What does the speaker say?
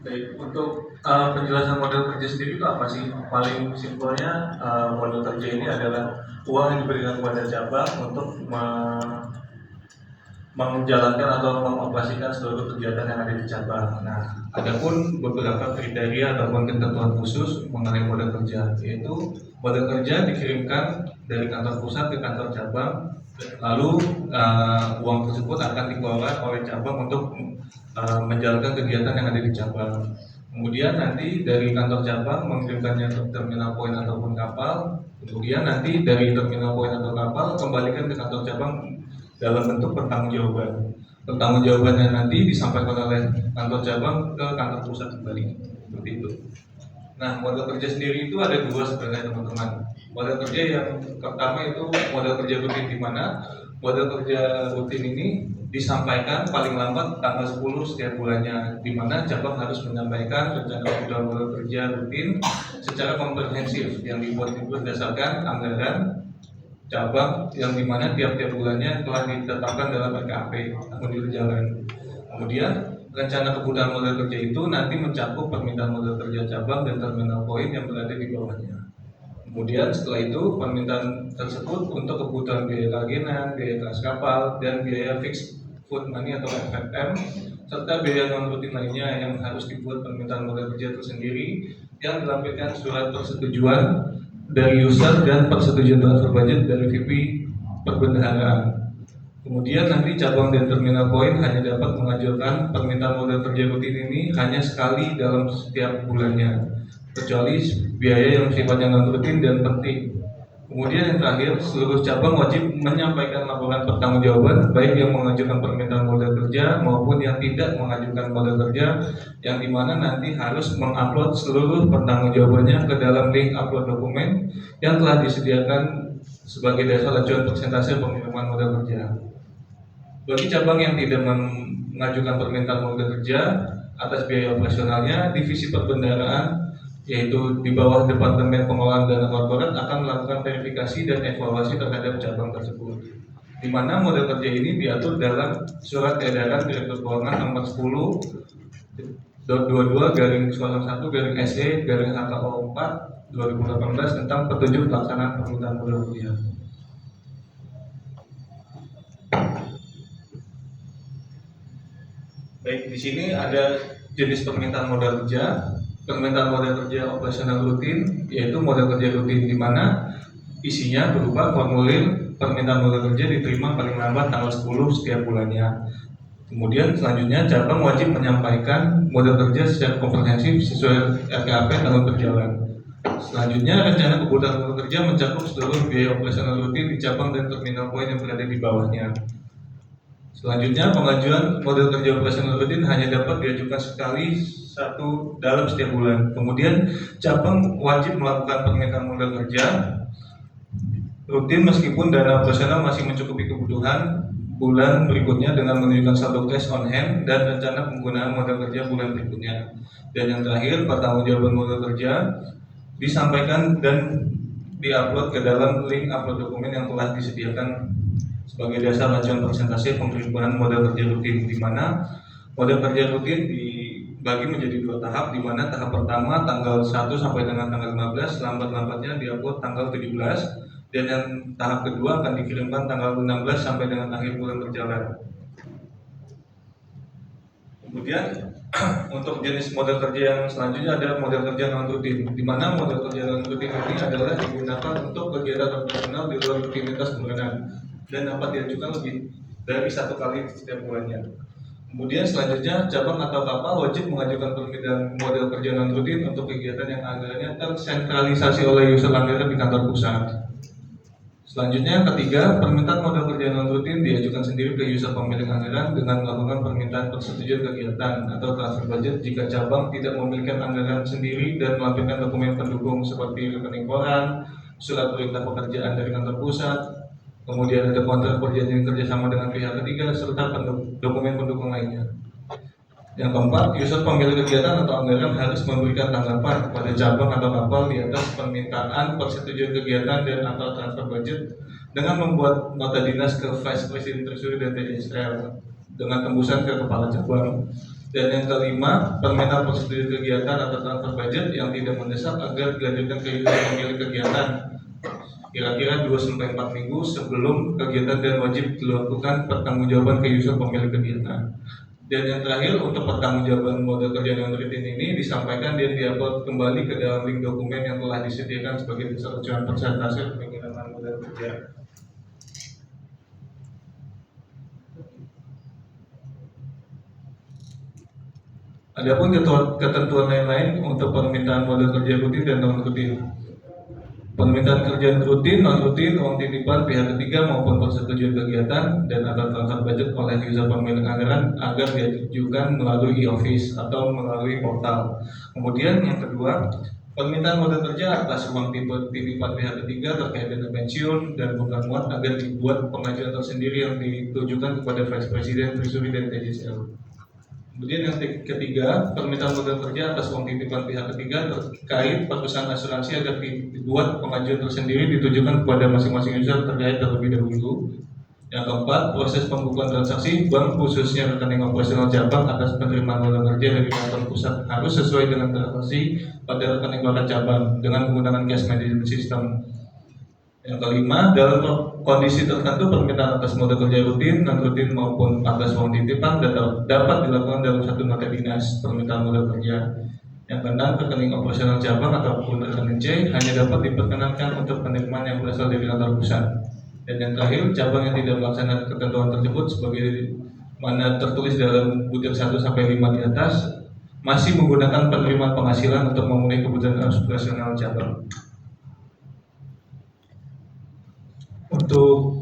Baik, untuk penjelasan model kerja sendiri itu apa sih? Paling simpelnya model kerja ini adalah uang yang diberikan kepada cabang untuk menjalankan atau mengoperasikan seluruh kegiatan yang ada di cabang. Nah, adapun beberapa kriteria ataupun ketentuan khusus mengenai model kerja, yaitu model kerja dikirimkan dari kantor pusat ke kantor cabang, lalu uang tersebut akan dikelola oleh cabang untuk menjalankan kegiatan yang ada di cabang. Kemudian nanti dari kantor cabang mengirimkannya ke terminal poin ataupun kapal. Kemudian nanti dari terminal poin atau kapal kembalikan ke kantor cabang dalam bentuk pertanggungjawaban. Pertanggungjawabannya nanti disampaikan oleh kantor cabang ke kantor pusat kembali. Seperti itu. Nah, model kerja sendiri itu ada dua sebenarnya teman-teman. Model kerja yang pertama itu model kerja rutin, di mana model kerja rutin ini disampaikan paling lambat tanggal 10 setiap bulannya, di mana cabang harus menyampaikan rencana kebutuhan model kerja rutin secara komprehensif yang dibuat berdasarkan anggaran cabang yang dimana tiap-tiap bulannya telah ditetapkan dalam RKAP atau berjalan. Kemudian rencana kebutuhan model kerja itu nanti mencakup permintaan model kerja cabang dan terminal poin yang berada di bawahnya. Kemudian setelah itu permintaan tersebut untuk kebutuhan biaya keagenan, biaya kas kapal, dan biaya fixed food money atau FFM, serta biaya non rutin lainnya yang harus dibuat permintaan model kerja tersendiri yang dilampirkan surat persetujuan dari user dan persetujuan transfer budget dari VP perbendaharaan. Kemudian nanti cabang dan terminal poin hanya dapat mengajukan permintaan model kerja rutin ini hanya sekali dalam setiap bulannya, kecuali biaya yang sifatnya non rutin dan penting. Kemudian yang terakhir, seluruh cabang wajib menyampaikan laporan pertanggungjawaban baik yang mengajukan permintaan model kerja maupun yang tidak mengajukan model kerja, yang dimana nanti harus mengupload seluruh pertanggungjawabannya ke dalam link upload dokumen yang telah disediakan sebagai dasar acuan persentase pengiriman model kerja. Bagi cabang yang tidak mengajukan permintaan model kerja atas biaya operasionalnya, divisi perbendaharaan yaitu di bawah Departemen Pengelolaan Dana Korporat akan melakukan verifikasi dan evaluasi terhadap cabang tersebut, di mana model kerja ini diatur dalam Surat Edaran Direktur Keuangan nomor 10.22/SE/HKO4/2018 tentang petunjuk pelaksanaan permintaan model kerja. Baik, di sini ada jenis permintaan modal kerja. Permintaan modal kerja operasional rutin, yaitu modal kerja rutin di mana isinya berupa formulir permintaan modal kerja diterima paling lambat tanggal 10 setiap bulannya. Kemudian selanjutnya cabang wajib menyampaikan modal kerja secara komprehensif sesuai RKAP tahun berjalan. Selanjutnya rencana kebutuhan modal kerja mencakup seluruh biaya operasional rutin di cabang dan terminal poin yang berada di bawahnya. Selanjutnya, pengajuan model kerja operasional rutin hanya dapat diajukan sekali satu dalam setiap bulan. Kemudian, cabang wajib melakukan permintaan model kerja rutin meskipun dana operasional masih mencukupi kebutuhan bulan berikutnya dengan menunjukkan saldo cash on hand dan rencana penggunaan model kerja bulan berikutnya. Dan yang terakhir, pertanggungjawaban model kerja disampaikan dan diupload ke dalam link upload dokumen yang telah disediakan sebagai dasar acuan persentase pengiriman model kerja rutin, di mana model kerja rutin dibagi menjadi dua tahap, di mana tahap pertama tanggal 1 sampai dengan tanggal 15, lambat-lambatnya diupload tanggal 17, dan yang tahap kedua akan dikirimkan tanggal 16 sampai dengan akhir bulan berjalan. Kemudian untuk jenis model kerja yang selanjutnya ada model kerja non rutin, di mana model kerja non rutin ini adalah digunakan untuk kegiatan operasional di luar rutinitas bulanan dan dapat diajukan lebih dari satu kali setiap bulannya. Kemudian selanjutnya cabang atau kapal wajib mengajukan permintaan model kerja non rutin untuk kegiatan yang anggarannya tersentralisasi oleh user anggaran di kantor pusat. Selanjutnya ketiga, permintaan model kerja non rutin diajukan sendiri ke user pemilik anggaran dengan melakukan permintaan persetujuan kegiatan atau transfer budget jika cabang tidak memiliki anggaran sendiri dan melampirkan dokumen pendukung seperti rekening koran, surat perintah pekerjaan dari kantor pusat, kemudian ada kontrak perjanjian kerjasama dengan pihak ketiga, serta dokumen pendukung lainnya. Yang keempat, user pemilik kegiatan atau anggaran harus memberikan tanggapan kepada cabang atau kapal di atas permintaan persetujuan kegiatan dan atau transfer budget dengan membuat nota dinas ke Vice President Treasury dan TSL dengan tembusan ke kepala cabang. Dan yang kelima, permintaan prosedur kegiatan atau transfer budget yang tidak mendesak agar dilanjutkan ke pemilik kegiatan kira-kira 2-4 minggu sebelum kegiatan dan wajib dilakukan pertanggungjawaban ke user pemilik kegiatan. Dan yang terakhir, untuk pertanggungjawaban model kerja non rutin ini disampaikan dan diupload kembali ke dalam link dokumen yang telah disediakan sebagai dasar acuan persentase pengiriman model kerja. Adapun ketentuan lain-lain untuk permintaan model kerja rutin dan non rutin. Permintaan kerjaan rutin, non rutin, uang titipan pihak ketiga maupun persetujuan kegiatan dan atau transfer budget oleh user pemilik anggaran agar diajukan melalui e-office atau melalui portal. Kemudian yang kedua, permintaan modal kerja atas uang titipan pihak ketiga terkait dengan pensiun dan bukan muat agar dibuat pengajuan tersendiri yang ditujukan kepada Vice President Treasury dan TJSL. Kemudian yang ketiga, permintaan modal kerja atas uang titipan pihak ketiga terkait perusahaan asuransi agar dibuat pengajuan tersendiri ditujukan kepada masing-masing user terkait terlebih dahulu. Yang keempat, proses pembukuan transaksi bank khususnya rekening operasional cabang atas penerimaan modal kerja dari kantor pusat harus sesuai dengan transaksi pada rekening bank cabang dengan menggunakan cash management system. Yang kelima, dalam kondisi tertentu permintaan atas modal kerja rutin, non rutin maupun atas uang titipan dapat dilakukan dalam satu nota dinas permintaan modal kerja. Yang keenam, rekening operasional cabang ataupun rekening C hanya dapat diperkenankan untuk penerimaan yang berasal dari kantor pusat. Dan yang terakhir, cabang yang tidak melaksanakan ketentuan tersebut sebagai mana tertulis dalam butir 1-5 di atas masih menggunakan penerimaan penghasilan untuk memenuhi kebutuhan operasional cabang. Untuk